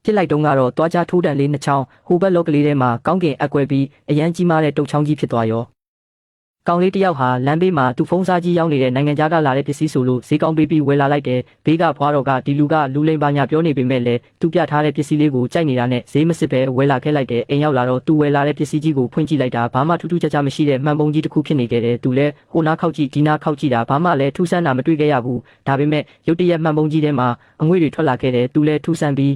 ပြစ်လိုက်တုန်းကတော့တွားကြထိုးတန်လေးနှစ်ချောင်းဟိုဘက်လောကလေးထဲမှာကောင်းကင်အကွဲပြီးအရန်ကြီးမားတဲ့တုတ်ချောင်းကြီးဖြစ်သွားရောကောင်လေးတယောက်ဟာလမ်းဘေးမှာသူဖုန်းစားကြီးရောက်နေတဲ့နိုင်ငံသားကလာတဲ့ပစ္စည်းဆိုလို့ဈေးကောင်းပေးပြီးဝယ်လာလိုက်တယ်ဘေးကဖွားတော်ကဒီလူကလူလိမ်ပါညာပြောနေပေမဲ့လည်းသူပြထားတဲ့ပစ္စည်းလေးကိုကြိုက်နေတာနဲ့ဈေးမစစ်ပဲဝယ်လာခဲ့လိုက်တယ်အိမ်ရောက်လာတော့သူဝယ်လာတဲ့ပစ္စည်းကြီးကိုဖွင့်ကြည့်လိုက်တာဘာမှထူးထူးခြားခြားမရှိတဲ့မှန်ပုံကြီးတစ်ခုဖြစ်နေခဲ့တယ်သူလည်းဟိုနားခောက်ကြည့်ဒီနားခောက်ကြည့်တာဘာမှလည်းထူးဆန်းတာမတွေ့ခဲ့ရဘူးဒါပေမဲ့ရုတ်တရက်မှန်ပုံကြီးထဲမှာအငွေ့တွေထွက်လာခဲ့တယ်သူလည်းထူးဆန်းပြီး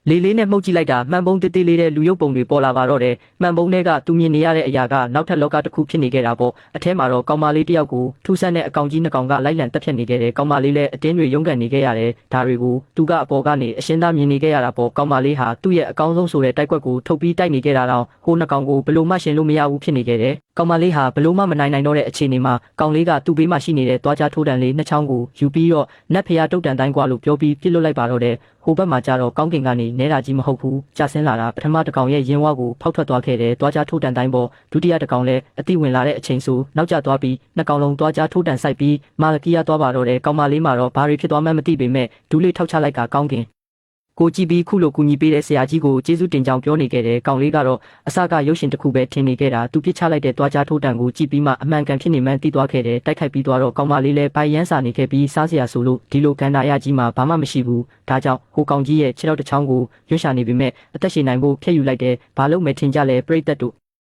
လေးနဲ့မှုတ်ကြည့်လိုက်တာမှန်ပုံတေးသေးလေးတဲ့လူရုပ်ပုံတွေပေါ်လာပါတော့တယ်မှန်ပုံတွေကသူမြင်နေရတဲ့အရာကနောက်ထပ်လောကတစ်ခုဖြစ်နေခဲ့တာပေါ့အထဲမှာတော့ကောင်မလေးတယောက်ကိုထူးဆန်းတဲ့အကောင်ကြီးနှစ်ကောင်ကလိုက်လံတက်ဖြတ်နေခဲ့တယ်ကောင်မလေးလည်းအတင်းတွေရုန်းကန်နေခဲ့ရတယ်ဒါတွေကိုသူကအပေါ်ကနေအရှင်းသားမြင်နေခဲ့ရတာပေါ့ကောင်မလေးဟာသူ့ရဲ့အကောင်းဆုံးဆိုတဲ့တိုက်ကွက်ကိုထုတ်ပြီးတိုက်နေခဲ့တာတော့ဟိုနှစ်ကောင်ကိုဘလို့မှရှင်လို့မရဘူးဖြစ်နေခဲ့တယ်ကောင်မလေးဟာဘလို့မှမနိုင်တော့တဲ့အခြေအနေမှာကောင်လေးကသူ့ဘေးမှာရှိနေတဲ့တွားကြထိုးတန်လေးနှစ်ချောင်းကိုယူပြီးတော့နတ်ဖျားတုတ်တန်တိုင်းကွာလို့ပြောပြီးပြစ်လွတ်လိုက်ပါတော့တယ်ဟိုဘက်မှာကျတော့ကောင်းကင်ကနေနဲတာကြီးမဟုတ်ဘူးကျဆင်းလာတာပထမတစ်ကောင်ရဲ့ရင်ဝါကိုဖောက်ထွက်သွားခဲ့တယ်တွားကြထိုးတန်တိုင်းပေါ်ဒုတိယတစ်ကောင်လည်းအတိဝင်လာတဲ့အချိန်ဆိုနောက်ကျသွားပြီးနှစ်ကောင်လုံးတွားကြထိုးတန်ဆိုင်ပြီးမာလကီယာသွားပါတော့တယ်ကောင်မလေးမှာတော့ဘာတွေဖြစ်သွားမှန်းမသိပေမဲ့ဒူးလေးထောက်ချလိုက်ကကောင်းကင်ကိုကြည့်ပြီးခုလိုကူညီပေးတဲ့ဆရာကြီးကိုကျေးဇူးတင်ကြောင်းပြောနေခဲ့တယ်ကောင်လေးကတော့အစကရုပ်ရှင်တစ်ခုပဲထင်နေခဲ့တာသူပြစ်ချလိုက်တဲ့တွားကြထိုးတန်ကိုကြည့်ပြီးမှအမှန်ကန်ဖြစ်နေမှန်းသိသွားခဲ့တယ်တိုက်ခိုက်ပြီးသွားတော့ကောင်မလေးလည်းဘိုင်ရန်စာနေခဲ့ပြီးစားစရာဆိုလို့ဒီလိုကန်တာရကြီးမှာဘာမှမရှိဘူးဒါကြောင့်ဟိုကောင်ကြီးရဲ့ခြေထောက်တစ်ချောင်းကိုရွှတ်ရှာနေပေမဲ့အသက်ရှင်နိုင်ဖို့ဖျက်ယူလိုက်တယ်ဘာလို့မဲထင်ကြလဲပြိတ္တတို့